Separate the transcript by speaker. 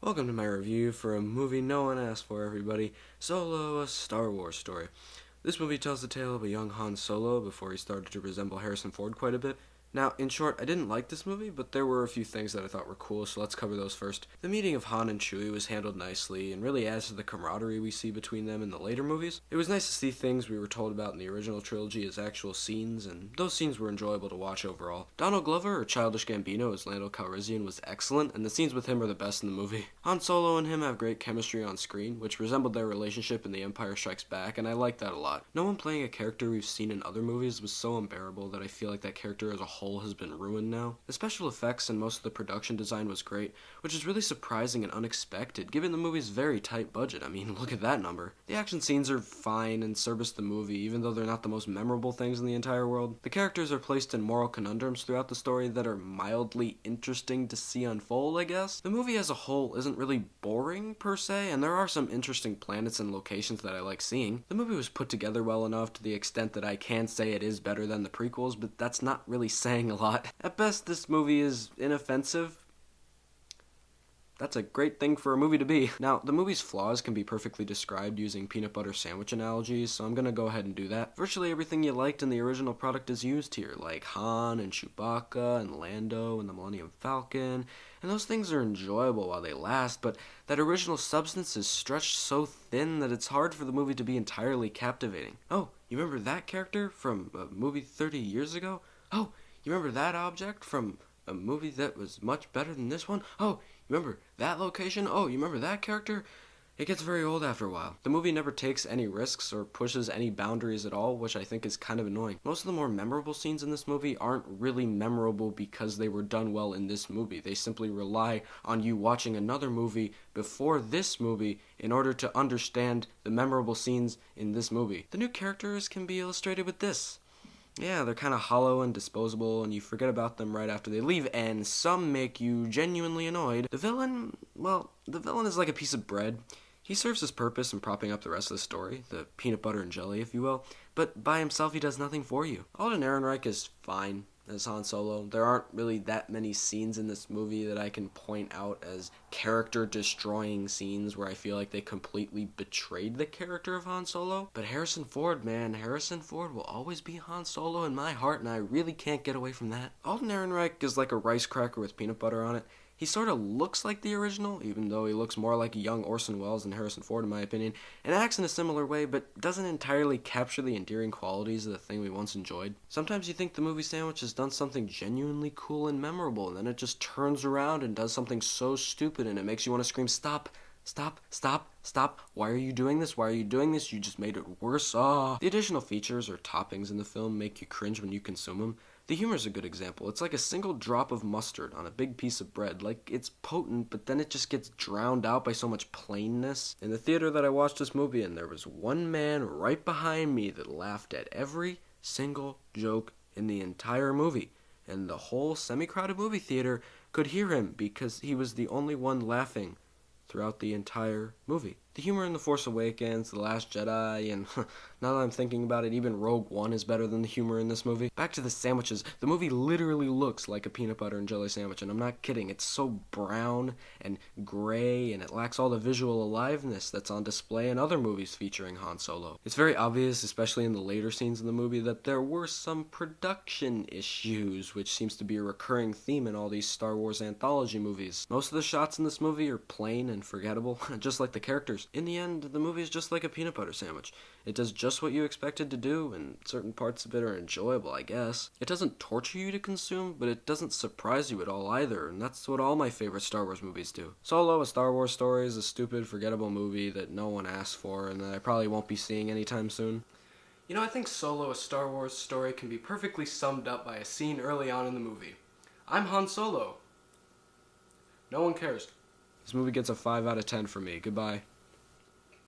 Speaker 1: Welcome to my review for a movie no one asked for, everybody. Solo, a Star Wars story. This movie tells the tale of a young Han Solo before he started to resemble Harrison Ford quite a bit. Now, in short, I didn't like this movie, but there were a few things that I thought were cool, so let's cover those first. The meeting of Han and Chewie was handled nicely, and really adds to the camaraderie we see between them in the later movies. It was nice to see things we were told about in the original trilogy as actual scenes, and those scenes were enjoyable to watch overall. Donald Glover, or Childish Gambino as Lando Calrissian, was excellent, and the scenes with him are the best in the movie. Han Solo and him have great chemistry on screen, which resembled their relationship in The Empire Strikes Back, and I like that a lot. No one playing a character we've seen in other movies was so unbearable that I feel like that character as a whole has been ruined now. The special effects and most of the production design was great, which is really surprising and unexpected given the movie's very tight budget. I mean, look at that number. The action scenes are fine and service the movie, even though they're not the most memorable things in the entire world. The characters are placed in moral conundrums throughout the story that are mildly interesting to see unfold, I guess. The movie as a whole isn't really boring per se, and there are some interesting planets and locations that I like seeing. The movie was put together well enough to the extent that I can say it is better than the prequels, but that's not really saying a lot. At best, this movie is inoffensive. That's a great thing for a movie to be. Now, the movie's flaws can be perfectly described using peanut butter sandwich analogies, so I'm gonna go ahead and do that. Virtually everything you liked in the original product is used here, like Han and Chewbacca and Lando and the Millennium Falcon, and those things are enjoyable while they last, but that original substance is stretched so thin that it's hard for the movie to be entirely captivating. Oh, you remember that character from a movie 30 years ago? Oh, you remember that object from a movie that was much better than this one? Oh, you remember that location? Oh, you remember that character? It gets very old after a while. The movie never takes any risks or pushes any boundaries at all, which I think is kind of annoying. Most of the more memorable scenes in this movie aren't really memorable because they were done well in this movie. They simply rely on you watching another movie before this movie in order to understand the memorable scenes in this movie. The new characters can be illustrated with this. Yeah, they're kind of hollow and disposable, and you forget about them right after they leave, and some make you genuinely annoyed. The villain is like a piece of bread. He serves his purpose in propping up the rest of the story, the peanut butter and jelly, if you will, but by himself he does nothing for you. Alden Ehrenreich is fine as Han Solo. There aren't really that many scenes in this movie that I can point out as character-destroying scenes where I feel like they completely betrayed the character of Han Solo. But Harrison Ford, man, Harrison Ford will always be Han Solo in my heart, and I really can't get away from that. Alden Ehrenreich is like a rice cracker with peanut butter on it. He sort of looks like the original, even though he looks more like a young Orson Welles than Harrison Ford in my opinion, and acts in a similar way, but doesn't entirely capture the endearing qualities of the thing we once enjoyed. Sometimes you think the movie sandwich has done something genuinely cool and memorable, and then it just turns around and does something so stupid, and it makes you want to scream, "Stop! Stop! Stop! Stop! Why are you doing this? Why are you doing this? You just made it worse." The additional features or toppings in the film make you cringe when you consume them. The humor is a good example. It's like a single drop of mustard on a big piece of bread. Like, it's potent, but then it just gets drowned out by so much plainness. In the theater that I watched this movie in, there was one man right behind me that laughed at every single joke in the entire movie. And the whole semi-crowded movie theater could hear him because he was the only one laughing throughout the entire movie. The humor in The Force Awakens, The Last Jedi, and now that I'm thinking about it, even Rogue One is better than the humor in this movie. Back to the sandwiches. The movie literally looks like a peanut butter and jelly sandwich, and I'm not kidding. It's so brown and gray, and it lacks all the visual aliveness that's on display in other movies featuring Han Solo. It's very obvious, especially in the later scenes in the movie, that there were some production issues, which seems to be a recurring theme in all these Star Wars anthology movies. Most of the shots in this movie are plain and forgettable, just like the characters. In the end, the movie is just like a peanut butter sandwich. It does just what you expect it to do, and certain parts of it are enjoyable, I guess. It doesn't torture you to consume, but it doesn't surprise you at all either, and that's what all my favorite Star Wars movies do. Solo, a Star Wars story, is a stupid, forgettable movie that no one asked for, and that I probably won't be seeing anytime soon. You know, I think Solo, a Star Wars story, can be perfectly summed up by a scene early on in the movie. I'm Han Solo. No one cares. This movie gets a 5 out of 10 for me. Goodbye.